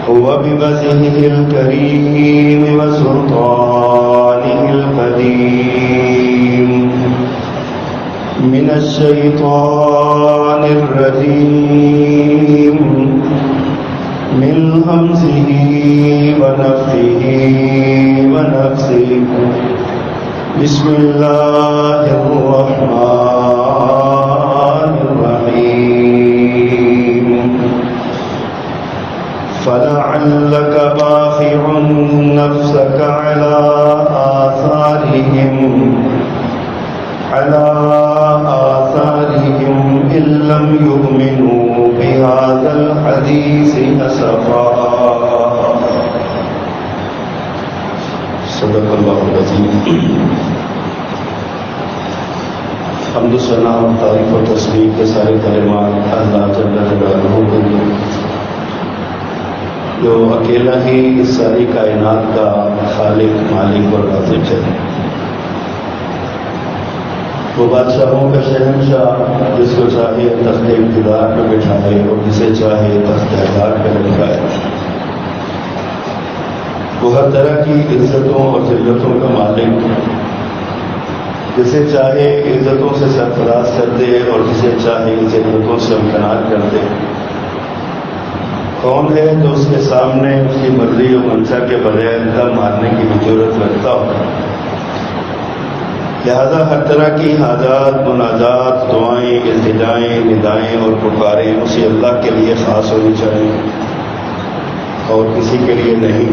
وبوجهه الكريم وسلطانه القديم من الشيطان الرجيم من همزه ونفخه ونفسه بسم الله الرحمن الرحيم فلعلك باخع نفسك على آثارهم إن لم يؤمنوا بهذا الحديث أسفا صدق الله العظيم. حمد و ثنا و تعریف و تسبیح کے سارے کلمات اللہ جل جلالہ کے لیے جو اکیلا ہی اس ساری کائنات کا خالق، مالک اور رازق ہے. وہ بادشاہوں کا شہنشاہ جس کو چاہے تخت اقتدار پہ بٹھائے اور جسے چاہے تخت اقتدار پہ لٹکائے. وہ ہر طرح کی عزتوں اور ذلتوں کا مالک، جسے چاہے عزتوں سے سرفراز کر دے اور جسے چاہے ذلتوں سے امکنار کر دے. کون ہے جو اس کے سامنے اس کی مرضی و منشا کے بغیر دم مارنے کی ضرورت رکھتا ہو؟ لہذا ہر طرح کی حاجات، مناجات، دعائیں، التجائیں، ندائیں اور پکاریں اسی اللہ کے لیے خاص ہونی چاہیے اور کسی کے لیے نہیں.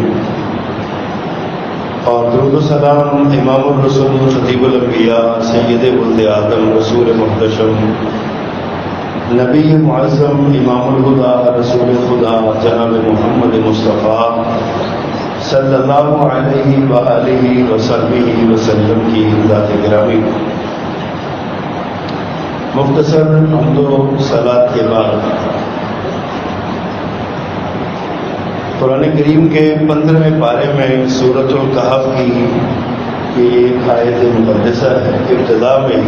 اور درود و سلام امام الرسول خطیب الانبیاء سید ولد آدم رسول محتشم نبی معظم امام الہدیٰ رسول خدا جناب محمد مصطفیٰ صلی اللہ علیہ وآلہ وصحبہ وسلم کی ذات گرامی. مختصر حمد و صلوات کے بعد قرآن کریم کے 15ویں پارے میں سورۃ الکہف کی ایک آیت مقدسہ ہے. ابتدا میں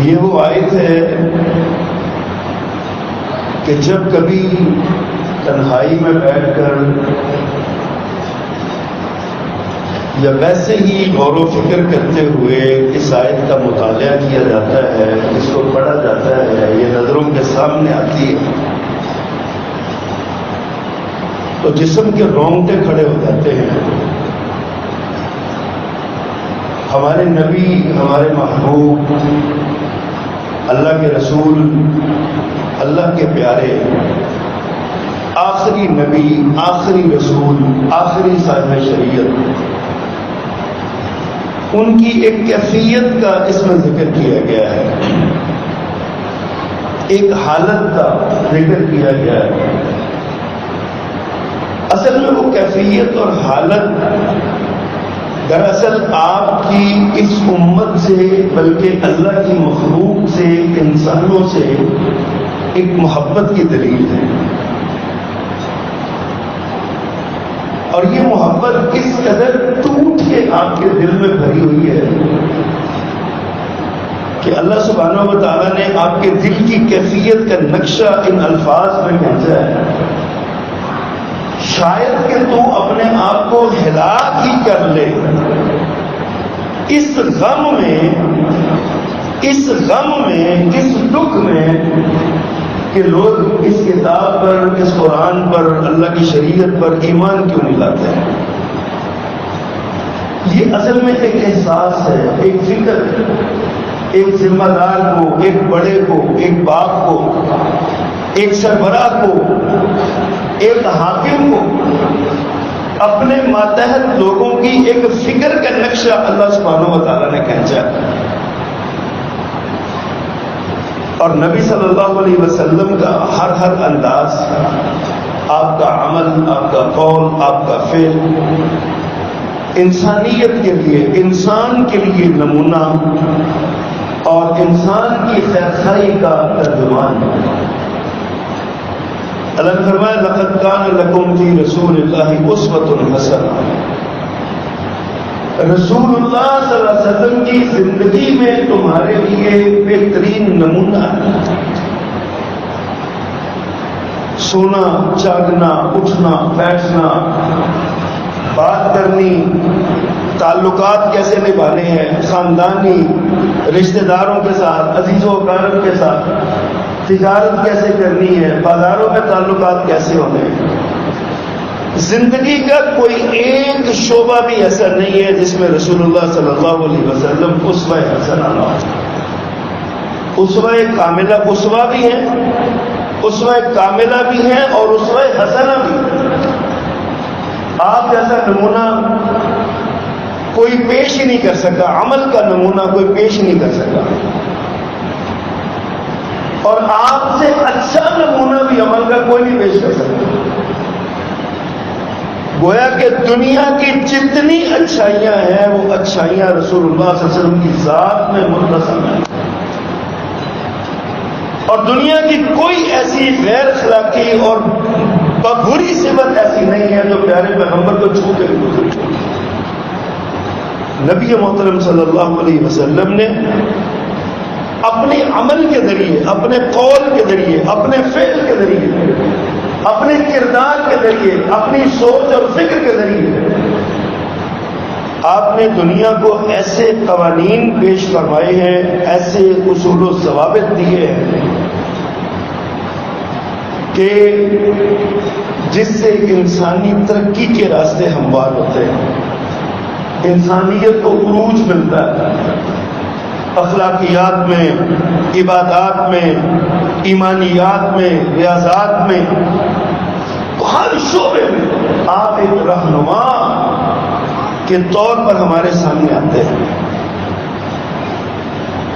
یہ وہ آیت ہے کہ جب کبھی تنہائی میں بیٹھ کر یا ویسے ہی غور و فکر کرتے ہوئے اس آیت کا مطالعہ کیا جاتا ہے، اس کو پڑھا جاتا ہے، یہ نظروں کے سامنے آتی ہے تو جسم کے رونگٹے کھڑے ہو جاتے ہیں. ہمارے نبی، ہمارے محبوب، اللہ کے رسول، اللہ کے پیارے، آخری نبی، آخری رسول، آخری صاحب شریعت، ان کی ایک کیفیت کا اس میں ذکر کیا گیا ہے، ایک حالت کا ذکر کیا گیا ہے. اصل میں وہ کیفیت اور حالت دراصل آپ کی اس امت سے بلکہ اللہ کی مخلوق سے، انسانوں سے ایک محبت کی دلیل ہے. اور یہ محبت اس قدر ٹوٹ کے آپ کے دل میں بھری ہوئی ہے کہ اللہ سبحانہ و تعالیٰ نے آپ کے دل کی کیفیت کا نقشہ ان الفاظ میں کھینچا ہے. شاید کہ تو اپنے آپ کو ہلاک ہی کر لے اس غم میں، اس دکھ میں کہ لوگ اس کتاب پر، اس قرآن پر، اللہ کی شریعت پر ایمان کیوں نہیں لاتے ہیں. یہ اصل میں ایک احساس ہے، ایک فکر، ایک ذمہ دار کو، ایک بڑے کو، ایک باپ کو، ایک سربراہ کو، ایک حاکم کو اپنے ماتحت لوگوں کی ایک فکر کا نقشہ اللہ سبحانہ و تعالیٰ نے کھینچا. اور نبی صلی اللہ علیہ وسلم کا ہر انداز، آپ کا عمل، آپ کا قول، آپ کا فعل انسانیت کے لیے، انسان کے لیے نمونہ اور انسان کی خیرخواہی کا ترجمان. اللہ نے فرمایا لقد کان لکم فی رسول اللہ اسوۃ حسنہ. رسول اللہ صلی اللہ علیہ وسلم کی زندگی میں تمہارے لیے بہترین نمونہ ہے. سونا جاگنا اٹھنا بیٹھنا بات کرنی تعلقات کیسے نبھانے ہیں خاندانی رشتہ داروں کے ساتھ عزیز و اقارب کے ساتھ تجارت کیسے کرنی ہے بازاروں میں تعلقات کیسے ہونے ہیں زندگی کا کوئی ایک شعبہ بھی ایسا نہیں ہے جس میں رسول اللہ صلی اللہ علیہ وسلم اسوہ حسنہ نہ ہو اسوہ کاملہ اسوہ بھی ہیں اسوہ کاملہ بھی ہیں اور اسوہ حسنہ بھی آپ جیسا نمونہ کوئی پیش ہی نہیں کر سکا عمل کا نمونہ کوئی پیش نہیں کر سکا اور آپ سے اچھا نمونہ بھی عمل کا کوئی نہیں پیش کر سکتا گویا کہ دنیا کی جتنی اچھائیاں ہیں وہ اچھائیاں رسول اللہ صلی اللہ علیہ وسلم کی ذات میں متصل ہیں اور دنیا کی کوئی ایسی غیر اخلاقی اور بری صفت ایسی نہیں ہے جو پیارے پیغمبر کو چھو کے گزری نبی محترم صلی اللہ علیہ وسلم نے اپنے عمل کے ذریعے اپنے قول کے ذریعے اپنے فعل کے ذریعے اپنے کردار کے ذریعے اپنی سوچ اور فکر کے ذریعے آپ نے دنیا کو ایسے قوانین پیش فرمائے ہیں ایسے اصول و ضوابط دیے ہیں کہ جس سے انسانی ترقی کے راستے ہموار ہوتے ہیں انسانیت کو عروج ملتا ہے اخلاقیات میں عبادات میں ایمانیات میں ریاضات میں ہر شعبے میں آپ ایک رہنما کے طور پر ہمارے سامنے آتے ہیں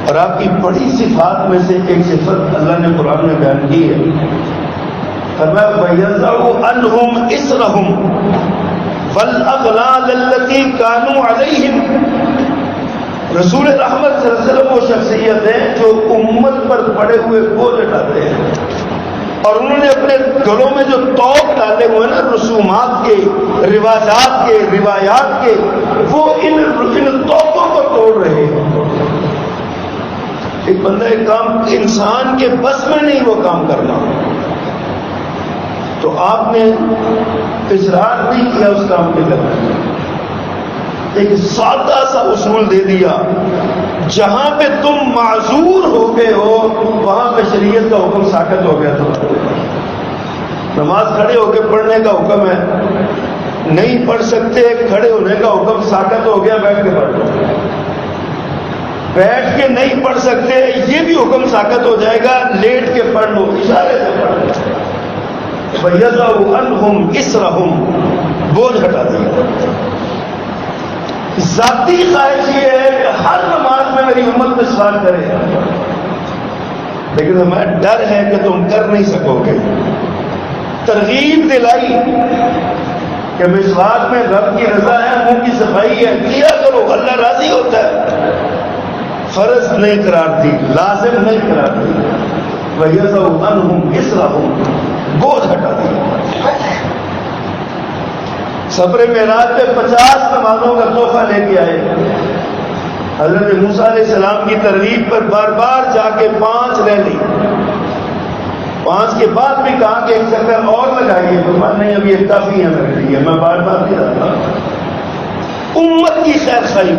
اور آپ کی بڑی صفات میں سے ایک صفت اللہ نے قرآن میں بیان کی ہے فرمایا وَيَضَعُ عَنْهُمْ إِصْرَهُمْ وَالْأَغْلَالَ الَّتِي كَانُوا عَلَيْهِمْ رسول رحمت صلی اللہ علیہ وسلم وہ شخصیت ہے جو امت پر پڑے ہوئے بوجھ اٹھاتے ہیں اور انہوں نے اپنے گھروں میں جو طوق ڈالے ہوئے نا رسومات کے رواجات کے روایات کے وہ ان طوقوں کو توڑ رہے ہیں ایک بندہ ایک کام انسان کے بس میں نہیں وہ کام کرنا تو آپ نے اصرار نہیں کیا اس کام کے کرنے ایک سادہ سا اصول دے دیا جہاں پہ تم معذور ہو گئے ہو وہاں پہ شریعت کا حکم ساکت ہو گیا تھا نماز کھڑے ہو کے پڑھنے کا حکم ہے نہیں پڑھ سکتے کھڑے ہونے کا حکم ساکت ہو گیا بیٹھ کے پڑھ لو بیٹھ کے نہیں پڑھ سکتے یہ بھی حکم ساکت ہو جائے گا لیٹ کے پڑھ لو اشارے سے پڑھ لو وَيَضَعُ عَنْهُمْ إِصْرَهُمْ بوجھ ہٹا دیا ذاتی خواہش یہ ہے کہ ہر نماز میں میری امت میں سوال کرے لیکن ہمیں ڈر ہے کہ تم کر نہیں سکو گے ترغیب دلائی کہ مسواک میں رب کی رضا ہے منہ کی صفائی ہے کیا کرو اللہ راضی ہوتا ہے فرض نہیں قرار دی لازم نہیں قرار دی وَيَضَعُ عَنْهُمْ إِصْرَهُمْ بوجھ ہٹا دیا سفر معراج پہ 50 نمازوں کا تحفہ لے کے آئے حضرت موسیٰ علیہ السلام کی ترغیب پر بار بار جا کے 5 لے لی 5 کے بعد بھی کہا کہ ایک چکر اور لگائیے فرمایا نہیں اب یہ کافی ہے میرے لیے میں بار بار نہیں رہتا امت کی خیر خواہی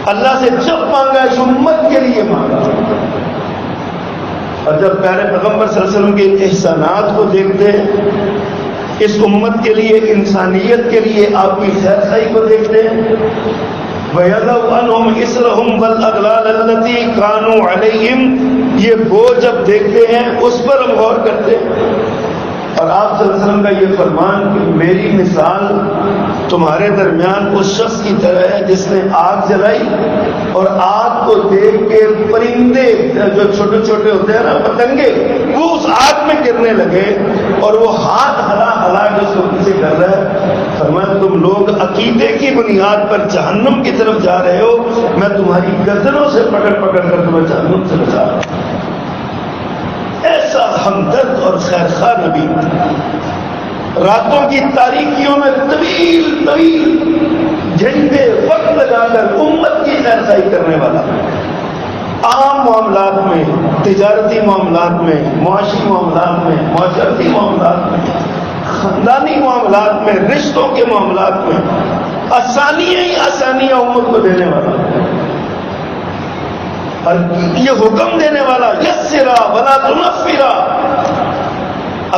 اللہ سے جب مانگا اس امت کے لیے مانگا اور جب پیارے پیغمبر صلی اللہ علیہ وسلم کے احسانات کو دیکھتے اس امت کے لیے انسانیت کے لیے آپ کی خیر خواہی کو دیکھتے ہیں وَيَضَعُ عَنْهُمْ إِصْرَهُمْ وَالْأَغْلَالَ الَّتِي كَانُوا عَلَيْهِمْ یہ بوجھ جب دیکھتے ہیں اس پر ہم غور کرتے ہیں اور آپ صلی اللہ علیہ وسلم کا یہ فرمان کہ میری مثال تمہارے درمیان اس شخص کی طرح ہے جس نے آگ جلائی اور آگ کو دیکھ کے پرندے جو چھوٹے چھوٹے ہوتے ہیں نا پتنگے وہ اس آگ میں گرنے لگے اور وہ ہاتھ ہلا ہلا جو اس کو پیچھے کر رہا ہے فرمایا تم لوگ عقیدے کی بنیاد پر جہنم کی طرف جا رہے ہو میں تمہاری گردنوں سے پکڑ پکڑ کر تمہیں جہنم سے بچا رہا ہوں ایسا ہمدرد اور خیر خواہ نبی راتوں کی تاریکیوں میں طویل طویل گھنٹے وقت لگا کر امت کی خیر خواہی کرنے والا عام معاملات میں، تجارتی معاملات میں، معاشی معاملات میں، معاشرتی معاملات میں، خاندانی معاملات میں، رشتوں کے معاملات میں آسانیاں ہی آسانیاں امت کو دینے والا، اور یہ حکم دینے والا یسرا ولا تنفرا،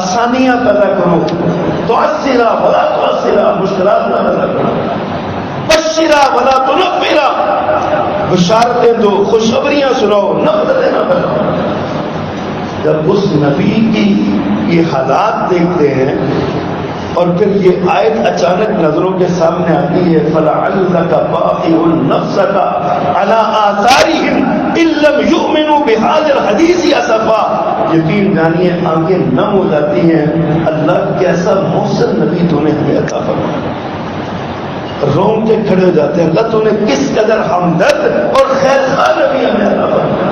آسانیاں پیدا کرو، تعسرا ولا تعسرا، مشکلات نہ پیدا کرو، بشرا ولا تنفرا، بشارتیں دو، خوشخبریاں سناؤ، نفرتیں نہ پھیلاؤ۔ جب اس نبی کی یہ حالات دیکھتے ہیں اور پھر یہ آیت اچانک نظروں کے سامنے آتی ہے، فَلَعَلَّكَ بَاخِعٌ نَفْسَكَ عَلَىٰ آثَارِهِمْ إِن لَّمْ يُؤْمِنُوا بِهَٰذَا الْحَدِيثِ أَسَفًا، یقین جانیے آنکھیں نم ہو جاتی ہیں، اللہ کیسا محسن نبی تو نے ہمیں عطا فرمایا، رونگٹے کھڑے ہو جاتے ہیں، اللہ تو نے کس قدر ہمدرد اور خیر خواہ نبی ہمیں عطا فرمایا،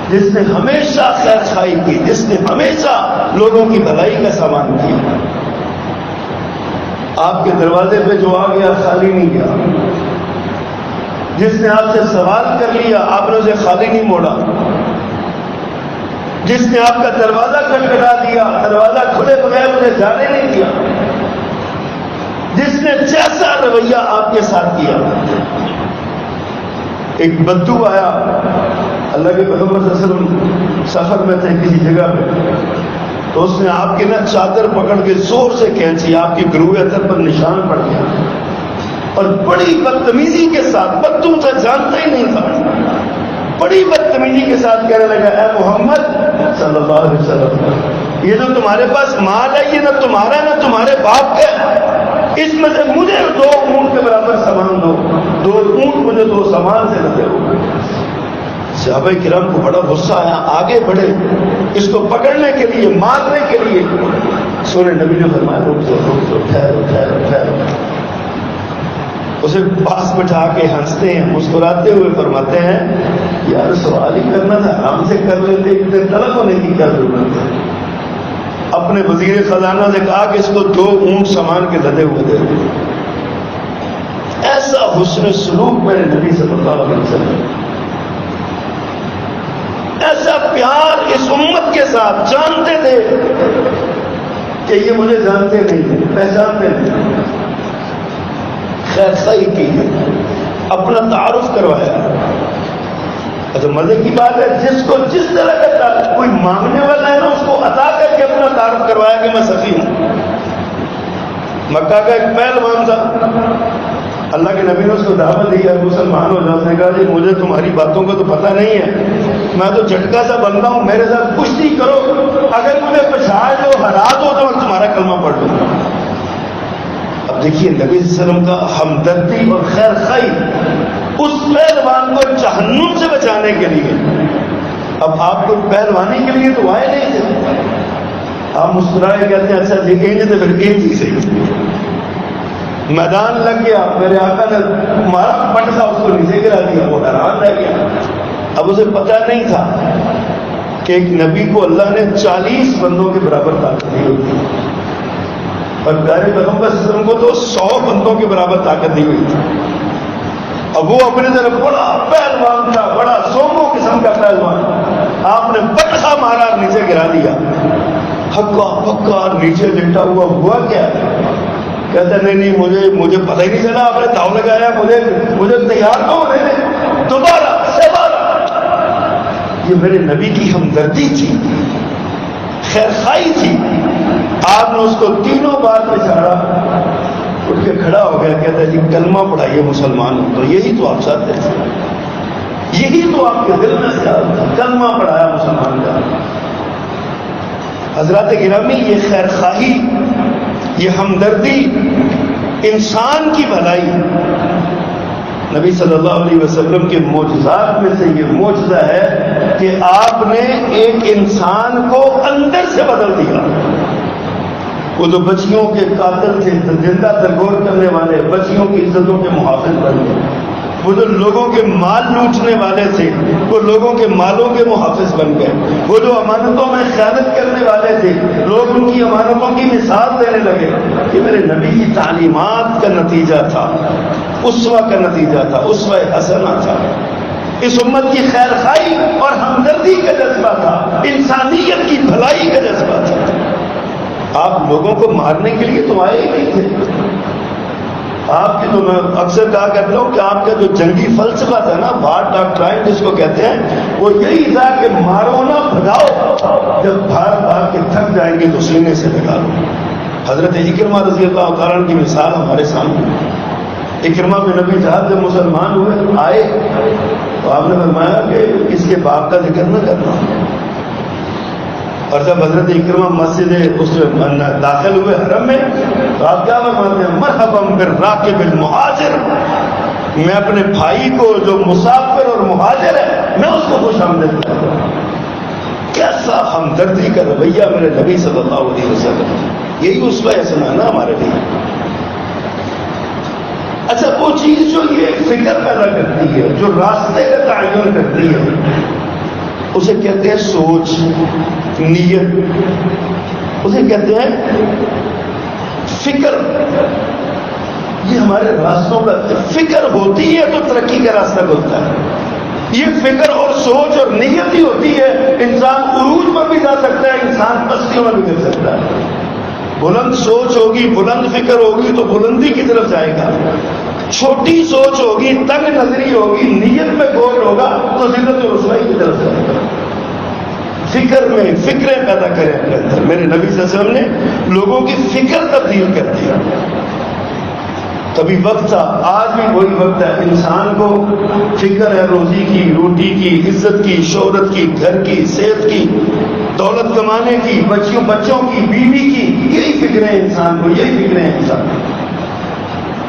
جس نے ہمیشہ خیر خواہی کی، جس نے ہمیشہ لوگوں کی بھلائی کا سامان کیا۔ آپ کے دروازے پہ جو آ گیا خالی نہیں گیا، جس نے آپ سے سوال کر لیا آپ نے اسے خالی نہیں موڑا، جس نے آپ کا دروازہ کھٹکھٹا دیا دروازہ کھلے بغیر اسے جانے نہیں دیا، جس نے جیسا رویہ آپ کے ساتھ کیا۔ ایک بدو آیا، اللہ کے پیغمبر صلی اللہ علیہ وسلم سفر میں تھے کسی جگہ پہ، تو اس نے آپ کی چادر پکڑ کے زور سے کھینچی، آپ کی گروہ اتر پر نشان پڑ گیا، اور بڑی بدتمیزی کے ساتھ، بدو سے جانتا ہی نہیں تھا، بڑی بدتمیزی کے ساتھ کہنے لگا، اے محمد صلی اللہ علیہ وسلم، یہ جو تمہارے پاس مال ہے یہ نہ تمہارا نہ تمہارے باپ کا، اس میں سے مجھے 2 اونٹ کے برابر سامان دو، 2 اونٹ مجھے 2 سامان سے لگے ہو۔ صحابہ کرام کو بڑا غصہ آیا، آگے بڑھے اس کو پکڑنے کے لیے، مارنے کے لیے، سونے نبی نے فرمایا رک جاؤ، ٹھہرو ٹھہرو ٹھہرو، اسے پاس بٹھا کے ہنستے ہیں، مسکراتے ہوئے فرماتے ہیں، یار سوال ہی کرنا تھا، آرام سے کر لیتے، اتنے طلب ہونے کی کیا ضرورت ہے۔ اپنے وزیر خزانہ سے کہا کہ اس کو 2 اونٹ سامان کے لدے ہوئے دے دو۔ ایسا حسن سلوک میرے نبی صلی اللہ علیہ وسلم، ایسا پیار اس امت کے ساتھ، جانتے تھے کہ یہ مجھے جانتے نہیں، پہچانتے نہیں، خیر خواہی کی، اپنا تعارف کروایا۔ اچھا مزے کی بات ہے، جس کو جس طرح کا کوئی مانگنے والا ہے نا، اس کو عطا کر کے اپنا تعارف کروایا کہ میں سخی ہوں۔ مکہ کا ایک پہلوان تھا، اللہ کے نبی نے اس کو دعوت دی ہے، مسلمان ہو جاتا ہے، کہا جی مجھے تمہاری باتوں کا تو پتہ نہیں ہے، میں تو جھٹکا سا بندہ ہوں، میرے ساتھ کشتی کرو، اگر مجھے پچھاڑ دو، ہرا دو تو میں تمہارا کلمہ پڑھ لوں گا۔ اب دیکھیے نبی صلی اللہ علیہ وسلم کا ہمدردی اور خیر خواہی اس پہلوان کو جہنم سے بچانے کے لیے۔ اب آپ کو پہلوانی کے لیے تو آئے نہیں تھے، آپ مسکرائے کہتے ہیں اچھا جی انج تو پھر انج ہی سے میدان لگ گیا، میرے آقا نے مارا پٹخا، اس کو نیچے گرا دیا، وہ حیران رہ گیا۔ اب اسے پتہ نہیں تھا کہ ایک نبی کو اللہ نے 40 بندوں کے برابر طاقت دی ہوئی، اور پیارے پیغمبر صلی اللہ علیہ وسلم کو تو 100 بندوں کے برابر طاقت دی ہوئی تھی۔ اب وہ اپنی طرف بڑا پہلوان تھا، بڑا سومو قسم کا پہلوان، آپ نے پٹخا مارا، نیچے گرا دیا، ہکا پکا نیچے لٹا ہوا کیا؟ کہتا نہیں مجھے پتہ ہی نہیں چلا، آپ نے داؤ لگایا، مجھے تیار نہ ہونے دیں، دوبارہ۔ یہ میرے نبی کی ہمدردی تھی، خیر خواہی تھی۔ آپ نے اس کو 3 بار پچھاڑا، اٹھ کے کھڑا ہو گیا، کہتا ہے جی کلمہ پڑھائیے مسلمان ہو، تو یہی تو آپ چاہتے تھے، یہی تو آپ کے دل میں خیال تھا، کلمہ پڑھایا مسلمان کا۔ حضرات گرامی، یہ خیر خواہی، یہ ہمدردی، انسان کی بھلائی، نبی صلی اللہ علیہ وسلم کے معجزات میں سے یہ معجزہ ہے کہ آپ نے ایک انسان کو اندر سے بدل دیا۔ وہ جو بچیوں کے قاتل تھے، زندہ درگور کرنے والے، بچیوں کی عزتوں کے محافظ بن گئے۔ وہ جو لوگوں کے مال لوٹنے والے تھے، وہ لوگوں کے مالوں کے محافظ بن گئے۔ وہ جو امانتوں میں خیانت کرنے والے تھے، لوگ ان کی امانتوں کی مثال دینے لگے۔ یہ میرے نبی کی تعلیمات کا نتیجہ تھا، اسوہ کا نتیجہ تھا، اسوہ حسنہ تھا۔ اس امت کی خیر خواہی اور ہمدردی کا جذبہ تھا، انسانیت کی بھلائی کا جذبہ تھا۔ آپ لوگوں کو مارنے کے لیے تو آئے ہی نہیں تھے۔ آپ کی تو میں اکثر کہا کرتا ہوں کہ آپ کا جو جنگی فلسفہ تھا نا، وار ڈاکٹرائن جس کو کہتے ہیں، وہ یہی تھا کہ مارو نہ بھگاؤ، جب بھاگ کے تھک جائیں گے تو سینے سے لگا لو۔ حضرت اکرمہ رضی اللہ تعالیٰ عنہ کی مثال ہمارے سامنے۔ اکرمہ بن ابی جہل جب مسلمان ہوئے آئے تو آپ نے فرمایا کہ اس کے باپ کا ذکر نہ کرنا، اور جب حضرت اکرمہ مسجد اس داخل ہوئے حرم میں تو آپ کیا فرماتے ہیں؟ مرحبا بالراکب المہاجر، میں اپنے بھائی کو جو مسافر اور مہاجر ہے میں اس کو خوش آمدید کرتا ہوں۔ کیسا ہمدردی کا رویہ میرے نبی صلی اللہ علیہ وسلم، یہی اسوہ حسنہ ہے نا ہمارے لیے۔ اچھا، وہ چیز جو یہ فکر پیدا کرتی ہے، جو راستے کا تعین کرتی ہے، اسے کہتے ہیں سوچ، نیت، اسے کہتے ہیں فکر۔ یہ ہمارے راستوں کا فکر ہوتی ہے تو ترقی کا راستہ کھلتا ہے۔ یہ فکر اور سوچ اور نیت ہی ہوتی ہے، انسان عروج پر بھی جا سکتا ہے، انسان پستیوں میں بھی گر سکتا ہے۔ بلند سوچ ہوگی، بلند فکر ہوگی تو بلندی کی طرف جائے گا، چھوٹی سوچ ہوگی، تنگ نظری ہوگی، نیت میں گول ہوگا تو ذلت و رسوائی کی طرف جائے گا۔ فکر میں فکریں پیدا کریں اپنے اندر۔ میرے نبی صلی اللہ علیہ وسلم نے لوگوں کی فکر تبدیل کر دی۔ کبھی وقت تھا، آج بھی وہی وقت ہے، انسان کو فکر ہے روزی کی، روٹی کی، عزت کی، شہرت کی، گھر کی، صحت کی، دولت کمانے کی، بچوں کی، بیوی کی، یہی فکریں انسان کو، یہی فکریں انسان کو۔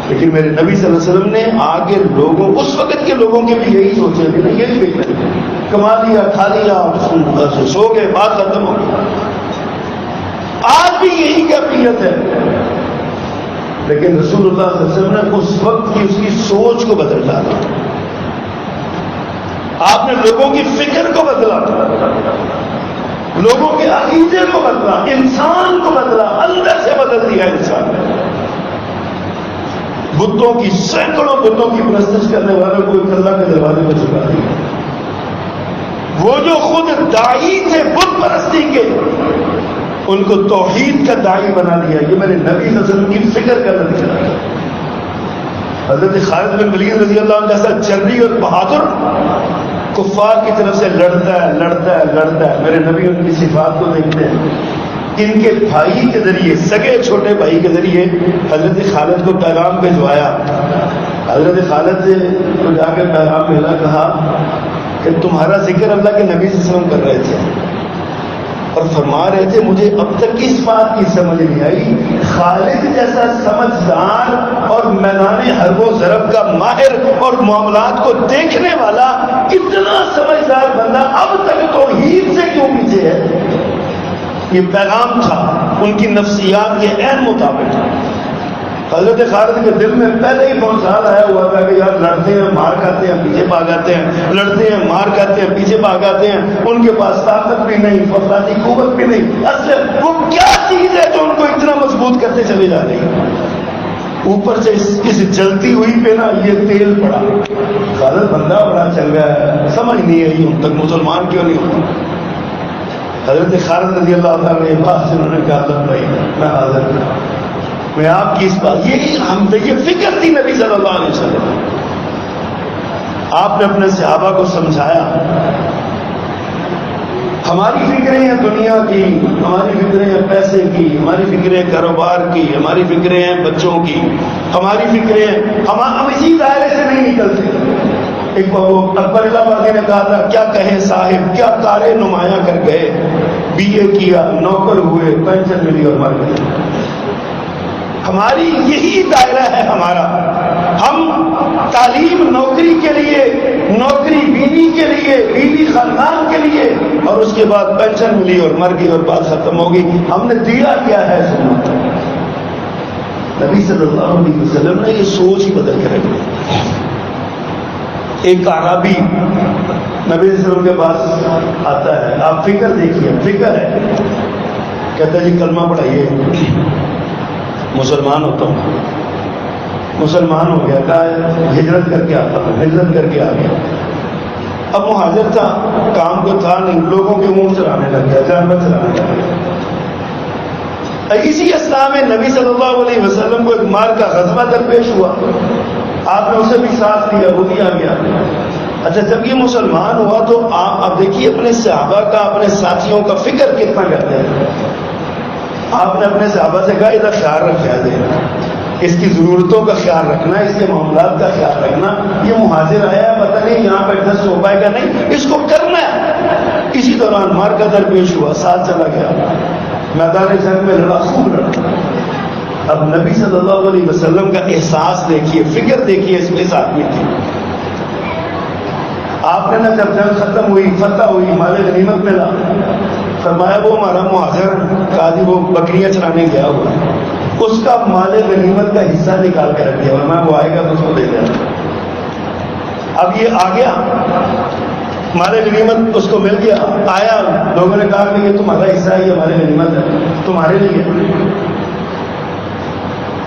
لیکن میرے نبی صلی اللہ علیہ وسلم نے آگے لوگوں، اس وقت کے لوگوں کے بھی یہی سوچے تھے نا، یہی فکر، کما لیا، کھا لیا، سو گئے، بات ختم ہو گئی۔ آج بھی یہی کیفیت ہے، لیکن رسول اللہ صلی اللہ علیہ وسلم نے اس وقت کی اس کی سوچ کو بدل ڈالا۔ آپ نے لوگوں کی فکر کو بدلا، لوگوں کے عقیدے کو بدلا، انسان کو بدلا، اندر سے بدل دیا انسان نے۔ بتوں کی، سینکڑوں بتوں کی پرستش کرنے والوں کو اللہ کے دروازے میں چکا دیا۔ وہ جو خود داعی تھے بت پرستی کے، ان کو توحید کا داعی بنا دیا۔ یہ میرے نبی صلی اللہ علیہ وسلم کی فکر کا نتیجہ ہے۔ حضرت خالد بن ولید رضی اللہ عنہ جیسا جری اور بہادر کفار کی طرف سے لڑتا ہے۔ میرے نبی ان کی صفات کو دیکھتے ہیں، ان کے بھائی کے ذریعے، سگے چھوٹے بھائی کے ذریعے حضرت خالد کو پیغام بھجوایا۔ حضرت خالد سے تو جا کے پیغام ملا، کہا کہ تمہارا ذکر اللہ کے نبی صلی اللہ علیہ وسلم کر رہے تھے اور فرما رہے تھے، مجھے اب تک اس بات کی سمجھ نہیں آئی، خالد جیسا سمجھدار اور میدان حرب و ضرب کا ماہر اور معاملات کو دیکھنے والا اتنا سمجھدار بندہ اب تک توحید سے کیوں پیچھے ہے؟ یہ پیغام تھا ان کی نفسیات کے عین مطابق۔ حضرت خالد کے دل میں پہلے ہی بہت سال آیا ہوا تھا کہ یار لڑتے ہیں مار کھاتے ہیں پیچھے بھاگ آتے ہیں، لڑتے ہیں مار کھاتے ہیں پیچھے بھاگ آتے ہیں، ان کے پاس طاقت بھی نہیں، فوقانی قوت بھی نہیں، اصل وہ کیا چیز ہے جو ان کو اتنا مضبوط کرتے چلے جا رہی ہے؟ اوپر سے اس جلتی ہوئی پہ نا یہ تیل پڑا۔ خالد بندہ بڑا چل رہا ہے، سمجھ نہیں آئی ان تک مسلمان کیوں نہیں ہوتا۔ حضرت خالد رضی اللہ تعالیٰ نے بات سے انہوں نے کہا بھائی میں حاضر ہوں، میں آپ کی اس بات، یہی ہم یہ فکر تھی نبی صلی اللہ علیہ وسلم۔ آپ نے اپنے صحابہ کو سمجھایا، ہماری فکریں ہیں دنیا کی، ہماری فکریں ہیں پیسے کی، ہماری فکریں کاروبار کی، ہماری فکریں ہیں بچوں کی، ہماری فکریں ہم اسی دائرے سے نہیں نکلتے۔ ایک اکبر الہ آبادی نے کہا تھا، کیا کہیں صاحب، کیا کارے نمایاں کر گئے، بی اے کیا، نوکر ہوئے، پینشن ملی اور مر گئے۔ ہماری یہی دائرہ ہے ہمارا، ہم تعلیم نوکری کے لیے، نوکری بیوی کے لیے، بیوی خاندان کے لیے، اور اس کے بعد پینشن ملی اور مر گئی اور بات ختم ہو گئی۔ ہم نے دیا کیا ہے سنت؟ نبی صلی اللہ علیہ وسلم نے یہ سوچ ہی بدل کر رکھ دی۔ ایک اعرابی نبی صلی اللہ علیہ وسلم کے پاس آتا ہے، آپ فکر دیکھیے، فکر ہے، کہتا ہے جی کلمہ پڑھائیے، مسلمان ہوتا ہوں۔ مسلمان ہو گیا، کہا ہجرت کر کے آتا ہوں، ہجرت کر کے آ گیا۔ اب مہاجر تھا، کام کو تھا نہیں، لوگوں کے منہ چلانے لگ گیا، جانور چلانے لگ گیا۔ اسی اسلام میں نبی صلی اللہ علیہ وسلم کو ایک مار کا غزوہ درپیش ہوا، آپ نے اسے بھی ساتھ لیا، وہ بھی آ گیا۔ اچھا جب یہ مسلمان ہوا تو آپ اب دیکھیے اپنے صحابہ کا، اپنے ساتھیوں کا فکر کتنا کرتے ہیں۔ آپ نے اپنے صحابہ سے کہا ادھر خیال رکھا ہے، اس کی ضرورتوں کا خیال رکھنا، اس کے معاملات کا خیال رکھنا، یہ مہاجر آیا ہے پتہ نہیں یہاں پہ ایڈجسٹ ہو پائے گا نہیں، اس کو کرنا ہے۔ اسی دوران مار کا درپیش ہوا، ساتھ چلا گیا، میدان جنگ میں لڑا، خوب لڑا۔ اب نبی صلی اللہ علیہ وسلم کا احساس دیکھیے، فکر دیکھیے اس آدمی کی۔ آپ نے نا جب جنگ ختم ہوئی، فتح ہوئی، مال غنیمت ملا، فرمایا وہ ہمارا مہاجر قاضی وہ بکریاں چرانے گیا ہوا، اس کا مال غنیمت کا حصہ نکال کے رکھ دیا، فرمایا وہ آئے گا تو اس کو دے دینا۔ اب یہ آ گیا، مال غنیمت اس کو مل گیا، آیا، لوگوں نے کہا کہ یہ تمہارا حصہ ہے، یہ مال غنیمت ہے تمہارے لیے۔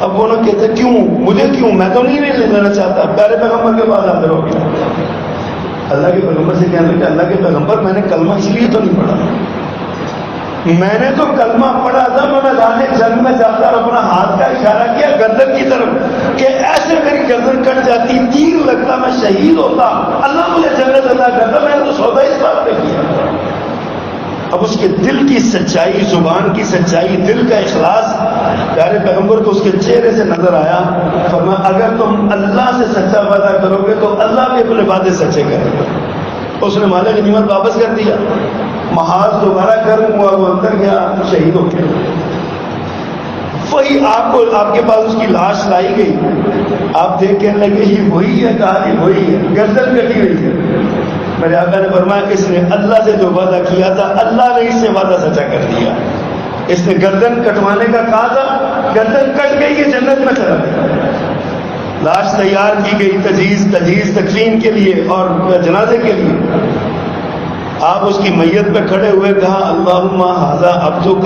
اب وہ لوگ کہتے کیوں، مجھے کیوں، میں تو نہیں لینا چاہتا۔ پیارے پیغمبر کے بعد حاضر ہو گیا، اللہ کے پیغمبر سے کہنے لگے اللہ کے پیغمبر میں نے کلمہ اس لیے تو نہیں پڑھا، میں نے تو کلمہ پڑھا تھا، میں میدان جنگ میں جاتا اور اپنا ہاتھ کا اشارہ کیا گردن کی طرف کہ ایسے میری گردن کٹ جاتی، تیر لگتا، میں شہید ہوتا، اللہ مجھے جنت عطا کرتا، میں نے تو سودا اس بات پہ کیا۔ اب اس کے دل کی سچائی، زبان کی سچائی، دل کا اخلاص پیارے پیغمبر کو اس کے چہرے سے نظر آیا۔ فرمایا اگر تم اللہ سے سچا وعدہ کرو گے تو اللہ بھی اپنے وعدے سچے کرے گا۔ اس نے مال غنیمت واپس کر دیا، محاذ دوبارہ گرم ہوا، وہ اندر گیا، شہید ہو گیا۔ وہی آپ کے پاس اس کی لاش لائی گئی، آپ دیکھ کے لگے یہ وہی ہے، کہا یہ وہی ہے، گردن کٹی ہوئی ہے۔ میرے آقا نے فرمایا اس نے اللہ سے جو وعدہ کیا تھا اللہ نے اس سے وعدہ سچا کر دیا۔ اس نے گردن کٹوانے کا کہا تھا، گردن کٹ گئی، یہ جنت میں چلا گیا۔ لاش تیار کی گئی، تجہیز تکفین کے لیے اور جنازے کے لیے۔ آپ اس کی میت پہ کھڑے ہوئے کہا اللہم ھذا عبدک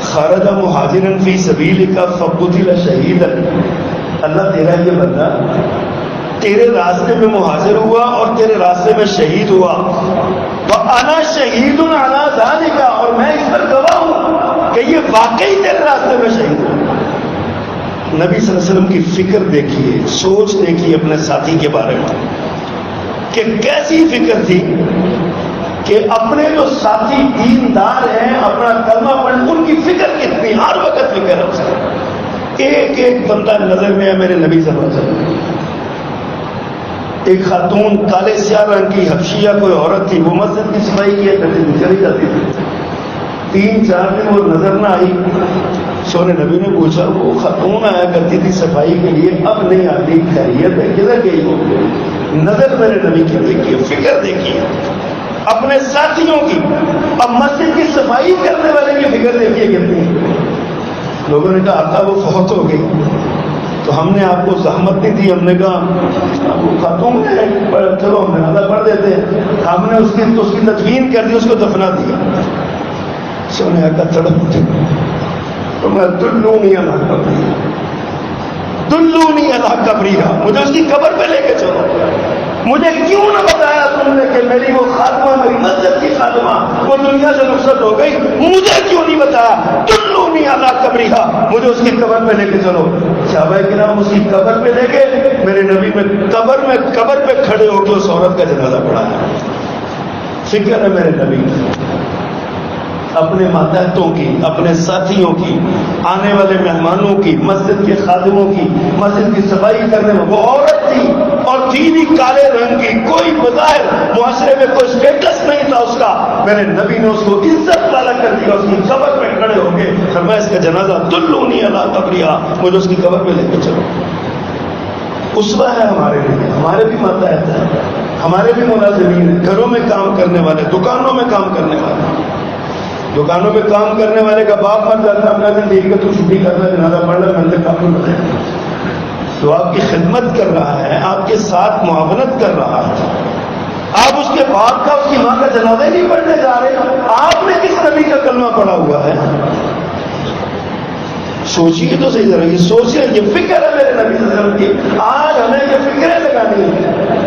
خرج مہاجرا فی سبیلک فقتل شہیدا، اللہ تیرا یہ بندہ تیرے راستے میں مہاجر ہوا اور تیرے راستے میں شہید ہوا، وَأَنَا شَهِيدٌ عَلَى ذَلِكَ، اور میں اس پر گواہ ہوں کہ یہ واقعی تیرے راستے میں شہید ہوا۔ نبی صلی اللہ علیہ وسلم کی فکر دیکھیے، سوچ دیکھیے اپنے ساتھی کے بارے میں کہ کیسی فکر تھی کہ اپنے جو ساتھی دیندار ہیں، اپنا کلمہ پڑھ، ان کی فکر کتنی، ہر وقت فکر ہے اس کا۔ ایک ایک بندہ نظر میں ہے میرے نبی صلی اللہ علیہ وسلم۔ ایک خاتون کالے سیاہ رنگ کی حبشیہ کوئی عورت تھی، وہ مسجد کی صفائی کیا کرتی تھی، چلی جاتی تھی، 3-4 دن وہ نظر نہ آئی۔ سونے نبی نے پوچھا وہ خاتون آیا کرتی تھی صفائی کے لیے، اب نہیں آتی، خیریت ہے، کدھر گئی ہو؟ نظر میرے نبی کی دیکھیے، فکر دیکھیے اپنے ساتھیوں کی، اب مسجد کی صفائی کرنے والے کی فکر دیکھیے کتنی۔ لوگوں نے کہا آقا وہ فوت ہو گئی، تو ہم نے آپ کو زحمت نہیں دی، ہم نے کہا وہ خاتون ہے، چلو ہم جنازہ پڑھ دیتے ہیں، ہم نے اس کی تدفین کر دی، اس کو دفنا دیا۔ سونے کا تڑپ اٹھے تو میں دلونی علی قبریہا، مجھے اس کی قبر پہ لے کے چلو۔ مجھے کیوں نہ بتایا تم نے کہ میری وہ خاتمہ، میری مسجد کی خاتمہ وہ دنیا سے رخصت ہو گئی، مجھے کیوں نہیں بتایا؟ دلونی علی قبریہا، مجھے اس کی قبر پہ لے کے چلو۔ صحابہ کرام اس کی قبر پہ لے کے میرے نبی میں قبر پہ کھڑے ہو کے اس عورت کا جنازہ پڑھایا۔ فکر ہے میرے نبی اپنے ماتحتوں کی، اپنے ساتھیوں کی، آنے والے مہمانوں کی، مسجد کے خادموں کی، مسجد کی صفائی کرنے میں۔ وہ عورت تھی اور تھی بھی کالے رنگ کی، کوئی بظاہر معاشرے میں کوئی اسٹیٹس نہیں تھا اس کا، میرے نبی نے اس کو عزت والا کر دیا، اس کی قبر پہ کھڑے ہو کے فرمایا اس کا جنازہ دلونی علی قبریہا، مجھے اس کی قبر پہ لے کے چلو۔ اسوہ ہے ہمارے لیے، ہمارے بھی ماتحت ہیں، ہمارے بھی ملازمین ہیں، گھروں میں کام کرنے والے، دکانوں میں کام کرنے والے۔ دکانوں میں کام کرنے والے کا باپ مر جاتا ہے، اپنا ٹھیک ہے تو چھٹی کرنا، جنازہ پڑھنا، میں کام نہیں، تو آپ کی خدمت کر رہا ہے، آپ کے ساتھ معاونت کر رہا ہے، آپ اس کے باپ کا، اس کی ماں کا جنازہ نہیں پڑھنے جا رہے، آپ نے کس نبی کا کلمہ پڑھا ہوا ہے؟ سوچیے تو صحیح ذرا، یہ سوچیے، یہ فکر ہے میرے نبی صلی اللہ علیہ وسلم کی، آج ہمیں یہ فکریں لگانی ہے۔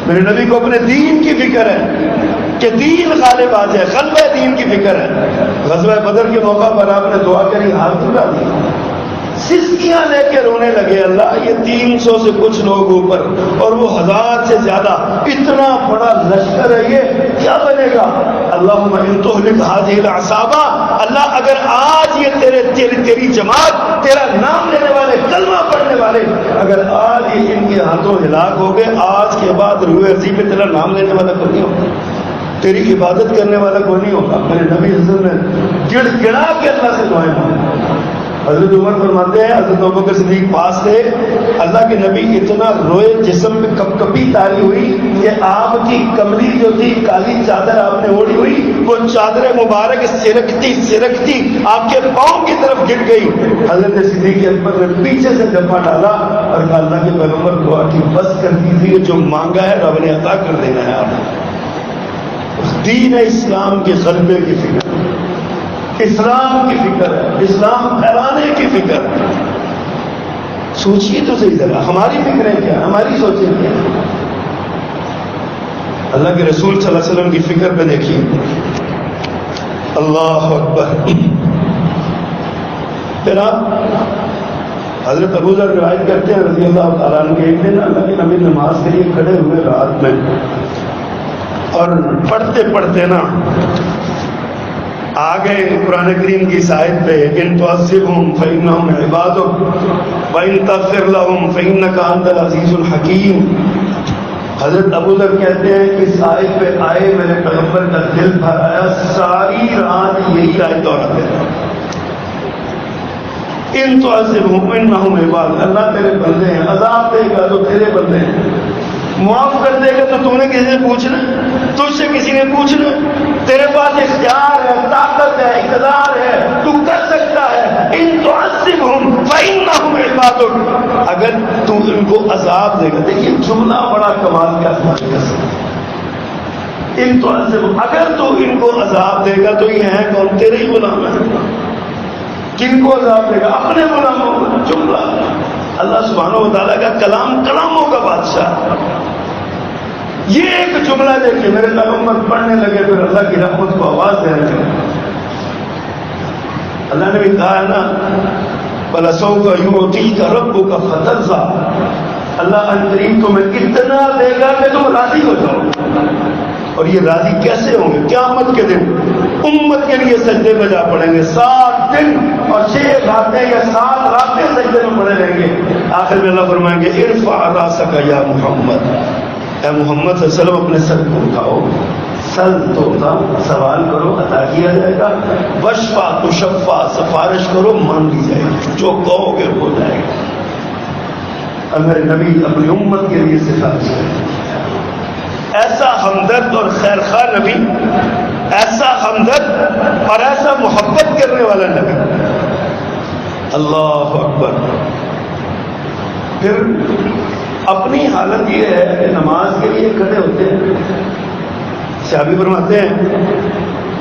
میرے نبی کو اپنے دین کی فکر ہے کہ دین غالب آ جائے، غلبہ دین کی فکر ہے۔ غزوہ بدر کے موقع پر آپ نے دعا کری، ہاتھ اٹھا دی، سسکیاں لے کے رونے لگے، اللہ یہ 300 سے کچھ لوگ اوپر اور وہ 1000 سے زیادہ، اتنا بڑا لشکر ہے، یہ کیا بنے گا؟ اللہم ان تہلک ہذہ العصابہ، اللہ اگر آج یہ تیری جماعت، تیرا نام لینے والے، کلمہ پڑھنے والے، اگر آج یہ ان کے ہاتھوں ہلاک ہو گئے، آج کے بعد روح ارضی پہ تیرا نام لینے والا کوئی نہیں ہوگا، تیری عبادت کرنے والا کوئی نہیں ہوگا۔ میرے نبی حضرت نے گڑ گڑا کے اللہ سے دعائیں مانگی۔ حضرت عمر فرماتے ہیں حضرت ابوبکر صدیق پاس تھے، اللہ کے نبی اتنا روئے، جسم میں کپ کپی تاری ہوئی کہ آپ کی کملی جو تھی، کالی چادر آپ نے اوڑھی ہوئی، وہ چادر مبارک سرکتی آپ کے پاؤں کی طرف گر گئی۔ حضرت صدیق اکبر نے پیچھے سے جپا ڈالا اور کہا اللہ کے پیغمبر دعا کی بس کر دیجیے، جو مانگا ہے رب نے عطا کر دینا ہے۔ آپ دین اسلام کے غلبے کی فکر، اسلام کی فکر ہے، اسلام پھیلانے کی فکر ہے۔ سوچیے تو صحیح ذرا، ہماری فکریں کیا، ہماری سوچیں کیا؟ اللہ کے رسول صلی اللہ علیہ وسلم کی فکر پہ دیکھیے، اللہ اکبر۔ پھر آپ حضرت ابو ذر روایت کرتے ہیں رضی اللہ تعالیٰ عنہ، ایک دن اللہ کے نبی نماز کے لیے کھڑے ہوئے رات میں، اور پڑھتے پڑھتے نا آگے قرآن کریم کی آیت پہ، ان تعذبہم فإنہم عبادک وإن تغفر لہم فإنک انت العزیز الحکیم۔ حضرت ابو ذر کہتے ہیں اس آیت پہ آئے میرے پیغمبر کا دل بھر آیا، ساری رات یہی آیت دہراتے ہیں، ان تعذبہم فإنہم عبادک، اللہ تیرے بندے ہیں، عذاب دے گا تو تیرے بندے ہیں، معاف کر دے گا تو تم نے کسی سے پوچھنا، تجھ سے کسی نے پوچھنا، تیرے پاس اختیار ہے، طاقت ہے، اقتدار ہے، تو کر سکتا ہے۔ ان تعذبہم فإنہم عبادک، اگر تو ان کو عذاب دے گا، دیکھیے جملہ بڑا کمال کا ہے، ان تعذبہم، اگر تو ان کو عذاب دے گا تو یہ ہیں کون؟ تیرے ہی غلام ہیں۔ کن کو عذاب دے گا؟ اپنے غلاموں کو۔ جملہ اللہ سبحانہ و تعالیٰ کا کلام، کلاموں کا بادشاہ، یہ ایک جملہ دیکھیے میرے پیغمبر پڑھنے لگے، پھر اللہ کی رحمت کو آواز دینے لگے۔ اللہ نے بھی کہا ہے نا، وَلَسَوْفَ يُعْطِيكَ رَبُّكَ فَتَرْضَىٰ، اللہ ان قریب تمہیں اتنا دے گا کہ تم راضی ہو جاؤ۔ اور یہ راضی کیسے ہوں گے؟ قیامت کے دن امت کے لیے سجدے میں جا پڑیں گے، 7 دن اور 6 راتیں یا 7 راتیں سجدے میں پڑے رہیں گے۔ آخر میں اللہ فرمائیں گے ارفع راسک یا محمد، اے محمد صلی اللہ علیہ وسلم اپنے سر کو اٹھاؤ، سل تو سوال کرو عطا کیا جائے گا، وشفا تشفا سفارش کرو مان لی جائے گی، جو کہو گے ہو جائے گا۔ اور میرے نبی اپنی امت کے لیے سفارش کریں، ایسا ہمدرد اور خیرخواہ نبی، ایسا ہمدرد اور ایسا محبت کرنے والا نبی، اللہ اکبر۔ پھر اپنی حالت یہ ہے کہ نماز کے لیے کھڑے ہوتے ہیں، صحابی فرماتے ہیں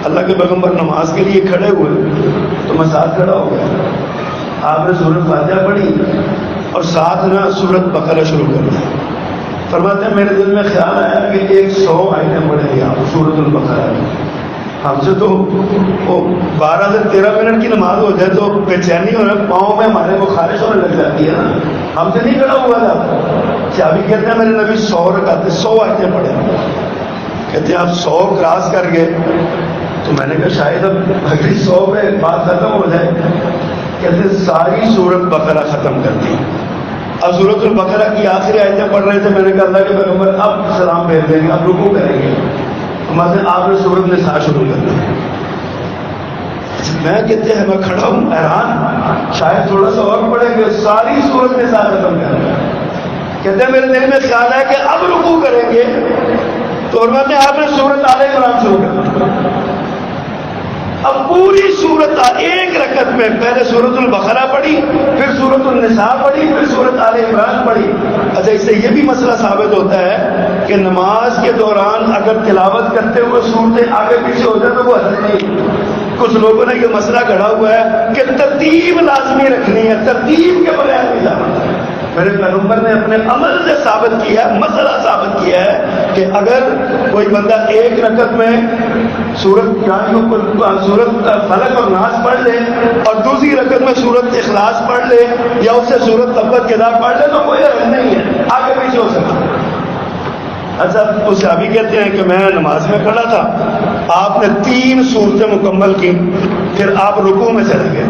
اللہ کے پیغمبر نماز کے لیے کھڑے ہوئے تو میں ساتھ کھڑا ہو گیا، آپ نے سورۃ فاتحہ پڑھی اور ساتھ نہ سورۃ بقرہ شروع کر دی۔ فرماتے ہیں میرے دل میں خیال آیا کہ 100 آیتیں پڑھیں گے آپ سورۃ البقرہ میں، ہم سے تو 12 سے 13 منٹ کی نماز ہو جائے تو بے چینی ہونا، پاؤں میں ہمارے وہ خارش ہونے لگ جاتی ہے نا، ہم سے نہیں کھڑا ہوا تھا۔ صحابی کہتے ہیں میرے نبی 100 رکعتیں 100 آیتیں پڑھے، کہتے ہیں آپ 100 کراس کر گئے تو میں نے کہا شاید اب اگلی 100 پہ بات ختم ہو جائے، کہتے ہیں ساری سورۃ بقرہ ختم کر دی۔ اب سورۃ البقرہ کی آخری آیتیں پڑھ رہے تھے، میں نے کہا اللہ کے پیغمبر اب سلام بھیج دیں گے، اب رکوع کریں گے، ہمارے آپ نے سورۃ نساء شروع کر دی۔ میں کہتے ہیں میں کھڑا ہوں حیران، شاید تھوڑا سا اور پڑھیں گے، ساری سورۃ نساء ختم کر دیں۔ کہتے ہیں میرے دل میں خیال ہے کہ اب رکوع کریں گے تو فرماتے ہیں آپ نے سورۃ آل عمران شروع کر دی۔ اب پوری سورت ایک رکعت میں پہلے سورۃ البقرہ پڑھی، پھر سورۃ النساء پڑھی، پھر سورۃ آل عمران پڑھی۔ اچھا اس سے یہ بھی مسئلہ ثابت ہوتا ہے کہ نماز کے دوران اگر تلاوت کرتے ہوئے صورتیں آگے پیچھے ہو جائے تو وہ حرج نہیں۔ کچھ لوگوں نے یہ مسئلہ گڑھا ہوا ہے کہ ترتیب لازمی رکھنی ہے، ترتیب کے بغیر نہیں جانا۔ میرے پیغمبر نے اپنے عمل سے ثابت کیا ہے، مسئلہ ثابت کیا ہے کہ اگر کوئی بندہ ایک رکعت میں سورت فلق اور ناس پڑھ لے اور دوسری رکعت میں سورت اخلاص پڑھ لے یا اس سے سورت تبت کدار پڑھ لے تو کوئی حرج نہیں ہے، آگے پیچھے ہو سکتا ہے۔ اچھا اس صحابی کہتے ہیں کہ میں نماز میں کھڑا تھا، آپ نے 3 سورتیں مکمل کی، پھر آپ رکوع میں چلے گئے۔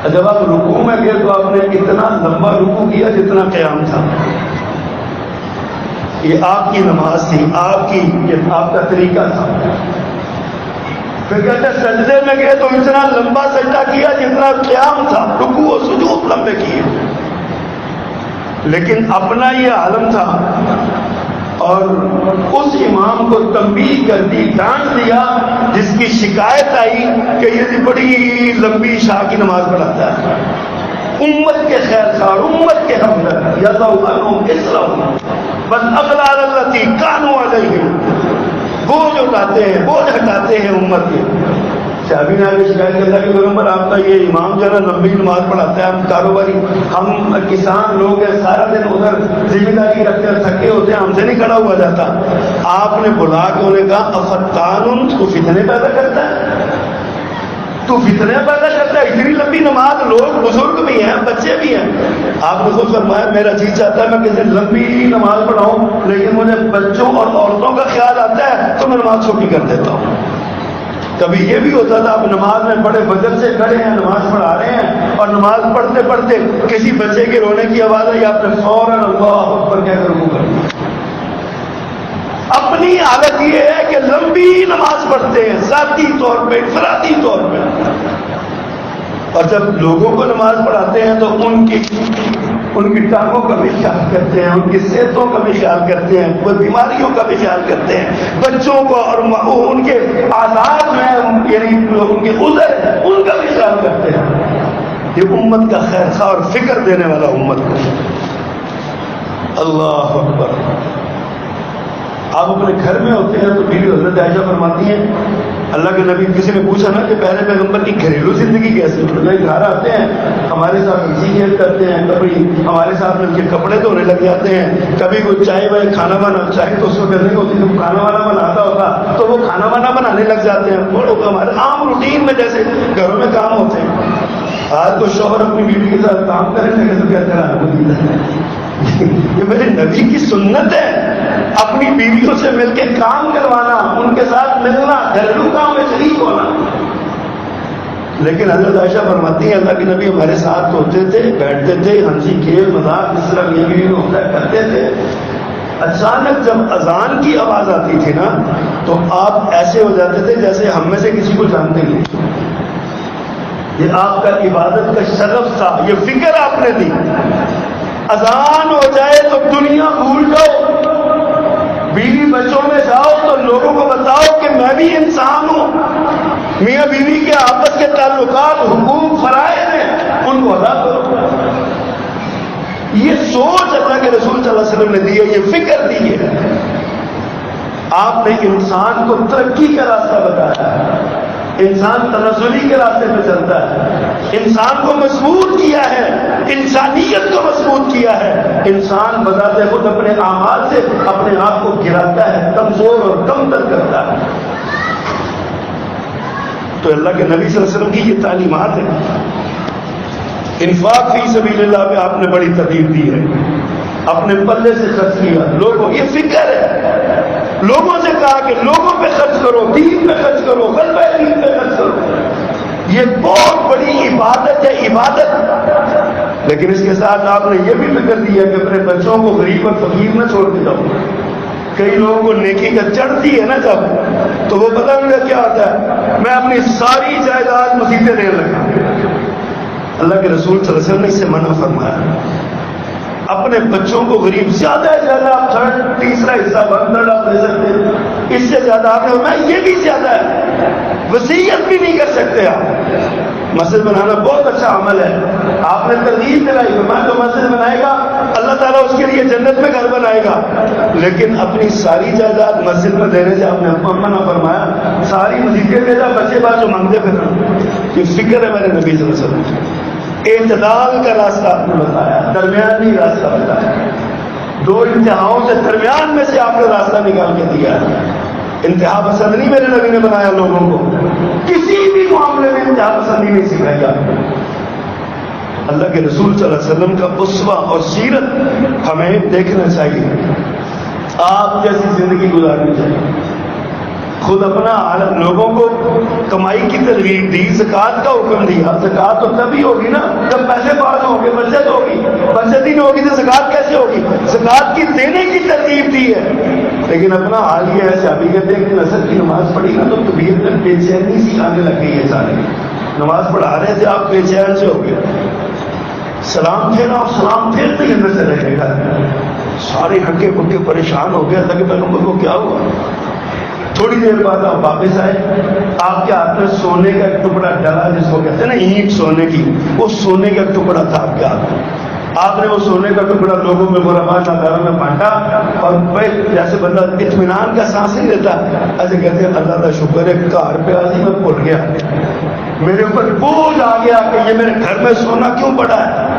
جب آپ رکوع میں گئے تو آپ نے اتنا لمبا رکوع کیا جتنا قیام تھا۔ یہ آپ کی نماز تھی، یہ آپ کا طریقہ تھا۔ پھر کہتے ہیں سجدے میں گئے تو اتنا لمبا سجدہ کیا جتنا قیام تھا، رکوع و سجود لمبے کیے، لیکن اپنا یہ عالم تھا اور اس امام کو تنبیہ کر دی، ڈانٹ دیا جس کی شکایت آئی کہ یہ بڑی لمبی شاہ کی نماز پڑھاتا ہے۔ امت کے خیر خواہ، امت کے ہمدرد، یضع عنہم اصرہم والاغلال التی کانوا علیہم، بوجھ اٹھاتے ہیں، بوجھ ہٹاتے ہیں امت کے۔ صحابی نے آگے شکایت کرتا کہ پیغمبر آپ کا یہ امام جو ہے نا لمبی نماز پڑھاتا ہے، ہم کاروباری، ہم کسان لوگ ہیں، سارا دن ادھر ذمہ داری رکھتے ہیں، تھکے ہوتے ہیں، ہم سے نہیں کھڑا ہوا جاتا۔ آپ نے بلا کے انہیں کہا افتان، تو فتنے پیدا کرتا ہے، تو فتنے پیدا کرتا ہے، اتنی لمبی نماز، لوگ بزرگ بھی ہیں، بچے بھی ہیں۔ آپ نے خود فرمایا میرا جی چاہتا ہے میں کسی لمبی نماز پڑھاؤں، لیکن مجھے بچوں اور عورتوں کا خیال آتا ہے تو میں نماز چھوٹی کر دیتا ہوں۔ کبھی یہ بھی ہوتا تھا آپ نماز میں بڑے وجہ سے کھڑے ہیں، نماز پڑھا رہے ہیں اور نماز پڑھتے پڑھتے کسی بچے کے رونے کی آواز آئی، آپ نے فوراً اللہ اکبر کہہ کر رکوع کر دیا۔ اپنی حالت یہ ہے کہ لمبی نماز پڑھتے ہیں ذاتی طور پہ، انفرادی طور پہ، اور جب لوگوں کو نماز پڑھاتے ہیں تو ان کی ٹانگوں کا بھی خیال کرتے ہیں، ان کی صحتوں کا بھی خیال کرتے ہیں، وہ بیماریوں کا بھی خیال کرتے ہیں، بچوں کو اور ان کے آزاد میں یعنی ان کے عذر ان کا بھی خیال کرتے ہیں۔ یہ امت کا خیر خواہ اور فکر دینے والا امت ہے۔ اللہ اکبر۔ آپ اپنے گھر میں ہوتے ہیں تو بیوی حضرت عائشہ فرماتی ہیں اللہ کے نبی، کسی نے پوچھا نا کہ پہلے پیغمبر کی گھریلو زندگی کیسی ہوتی ہے؟ گھر آتے ہیں ہمارے ساتھ ہنسی کھیل کرتے ہیں، کبھی ہمارے ساتھ مل کے کپڑے دھونے لگ جاتے ہیں، کبھی کوئی چائے کھانا بنا چاہے تو اس کو کہنے کو کھانا وانا بناتا ہوتا تو وہ کھانا وانا بنانے لگ جاتے ہیں۔ وہ لوگ ہمارے عام روٹین میں جیسے گھروں میں کام ہوتے ہیں۔ آج تو شوہر اپنی بیوی کے ساتھ کام کرنے لگے تو کہتے ہیں یہ میرے نبی کی سنت ہے، اپنی بیویوں سے مل کے کام کروانا، ان کے ساتھ ملنا، گھریلو کام میں شریک ہونا۔ لیکن حضرت عائشہ فرماتی ہیں اللہ کے نبی ہمارے ساتھ ہوتے تھے، بیٹھتے تھے، ہنسی کھیل مذاق اس طرح بیوی ہوتا کرتے تھے۔ اچانک جب اذان کی آواز آتی تھی نا تو آپ ایسے ہو جاتے تھے جیسے ہم میں سے کسی کو جانتے نہیں۔ یہ آپ کا عبادت کا شرف تھا، یہ فکر آپ نے دی۔ اذان ہو جائے تو دنیا بھول جاؤ، بیوی بچوں میں جاؤ تو لوگوں کو بتاؤ کہ میں بھی انسان ہوں، میاں بیوی کے آپس کے تعلقات، حقوق، فرائض ہیں، ان کو ادا کرو۔ یہ سوچ اللہ کے رسول صلی اللہ علیہ وسلم نے دی ہے، یہ فکر دی ہے۔ آپ نے انسان کو ترقی کا راستہ بتایا ہے، انسان تنزلی کے راستے پہ چلتا ہے، انسان کو مضبوط کیا ہے، انسانیت کو مضبوط کیا ہے۔ انسان بذات خود اپنے اعمال سے اپنے آپ کو گراتا ہے، کمزور اور کمتر کرتا ہے۔ تو اللہ کے نبی صلی اللہ علیہ وسلم کی یہ تعلیمات ہیں۔ انفاق فی سبیل اللہ پہ آپ نے بڑی ترغیب دی ہے، اپنے پلے سے خرچ کیا، لوگوں یہ فکر ہے، لوگوں سے کہا کہ لوگوں پہ خرچ کرو، دین پہ خرچ کرو، غلبہ دین پہ خرچ کرو۔ یہ بہت بڑی عبادت ہے، عبادت۔ لیکن اس کے ساتھ آپ نے یہ بھی فکر دی ہے کہ اپنے بچوں کو غریب اور فقیر نہ چھوڑ کے جاؤ۔ کئی لوگوں کو نیکی کا چڑھتی ہے نا جب تو وہ پتہ نہیں کیا ہوتا ہے، میں اپنی ساری جائیداد مسیحیں دینے لگا۔ اللہ کے رسول صلی اللہ علیہ وسلم نے اسے منع فرمایا۔ اپنے بچوں کو غریب زیادہ سے زیادہ آپ تھرڈ تیسرا حصہ بندر آپ دے سکتے ہیں، اس سے زیادہ آپ نے فرمایا یہ بھی زیادہ ہے، وصیت بھی نہیں کر سکتے آپ۔ مسجد بنانا بہت اچھا عمل ہے، آپ نے ترغیب دلائی، فرمایا جو مسجد بنائے گا اللہ تعالیٰ اس کے لیے جنت میں گھر بنائے گا، لیکن اپنی ساری جائیداد مسجد میں دینے سے آپ نے منع فرمایا۔ ساری مسجدیں دے جا، بچے بعد جو مانگتے پھر، یہ فکر ہے میرے نبی صلی اللہ علیہ وسلم۔ اعتدال کا راستہ آپ نے بتایا، درمیانی راستہ بتایا، دو انتہاؤں سے درمیان میں سے آپ نے راستہ نکال کے دیا ہے۔ انتہا پسند نہیں میرے نبی نے بنایا لوگوں کو، کسی بھی معاملے میں انتہا پسندی نہیں سکھائی آپ نے۔ اللہ کے رسول صلی اللہ علیہ وسلم کا اسوہ اور سیرت ہمیں دیکھنا چاہیے، آپ جیسی زندگی گزارنی چاہیے۔ خود اپنا حالت لوگوں کو کمائی کی ترغیب دی، زکوٰۃ کا حکم دیا۔ زکوٰۃ تو تبھی ہوگی نا جب پیسے پاس ہوں گے، بچت ہوگی، بچت ہی نہیں ہوگی تو زکوٰۃ کیسے ہوگی؟ زکوٰۃ کی دینے کی ترغیب دی ہے، لیکن اپنا حال یہ ہے، صحابی کہتے ہیں کہ نصر کی نماز پڑھی نا تو طبیعت میں بے چینی سی آنے لگ گئی ہے سارے۔ نماز پڑھا رہے تھے آپ، بے چین سے ہو گئے، سلام پھیرا اور سلام پھیرتے ہی اندر سے رہے گا، سارے ہکے پکے پریشان ہو گئے، اللہ کے پیغمبر کو کیا ہوا؟ تھوڑی دیر بعد آپ واپس آئے، آپ کے ہاتھ میں سونے کا ایک ٹکڑا ڈلا، جس کو کہتے ہیں نا اینٹ سونے کی، وہ سونے کا ٹکڑا تھا آپ کے ہاتھ میں۔ آپ نے وہ سونے کا ٹکڑا لوگوں میں غرباء ناداروں میں بانٹا، اور جیسے بندہ اطمینان کا سانس نہیں لیتا ایسے کہتے ہیں اللہ کا شکر ہے گھر پہ آج میں بھول گیا، میرے اوپر بوجھ آ گیا کہ یہ میرے گھر میں سونا کیوں پڑا ہے۔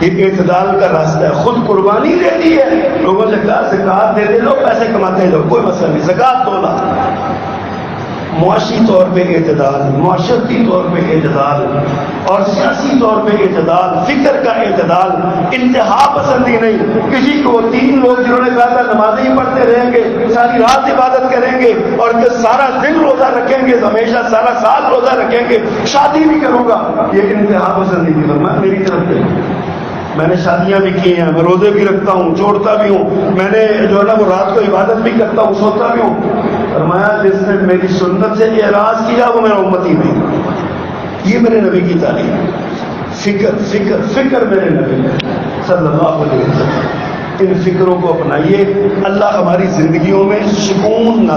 یہ اعتدال کا راستہ ہے، خود قربانی دے دی ہے، لوگوں سے کہا زکوٰۃ دے دے لو، پیسے کماتے لو، کوئی مسئلہ نہیں، زکوٰۃ دو نا۔ معاشی طور پہ اعتدال، معاشرتی طور پہ اعتدال، اور سیاسی طور پہ اعتدال، فکر کا اعتدال، انتہا پسندی نہیں۔ کسی کو 3 لوگ جنہوں نے کہا تھا نمازیں ہی پڑھتے رہیں گے، ساری رات عبادت کریں گے اور سارا دن روزہ رکھیں گے، ہمیشہ سارا سال روزہ رکھیں گے، شادی بھی کروں گا، یہ انتہا پسندی تھی۔ فرمایا میری طرف سے میں نے شادیاں بھی کی ہیں، میں روزے بھی رکھتا ہوں، چھوڑتا بھی ہوں، میں نے جو ہے نا وہ رات کو عبادت بھی کرتا ہوں، سوتا بھی ہوں۔ فرمایا جس نے میری سنت سے اعراض کیا وہ میرا امتی نہیں۔ یہ میرے نبی کی تعلیم، فکر فکر فکر میرے نبی صلی اللہ علیہ وسلم۔ ان فکروں کو اپنائیے، اللہ ہماری زندگیوں میں سکون نازل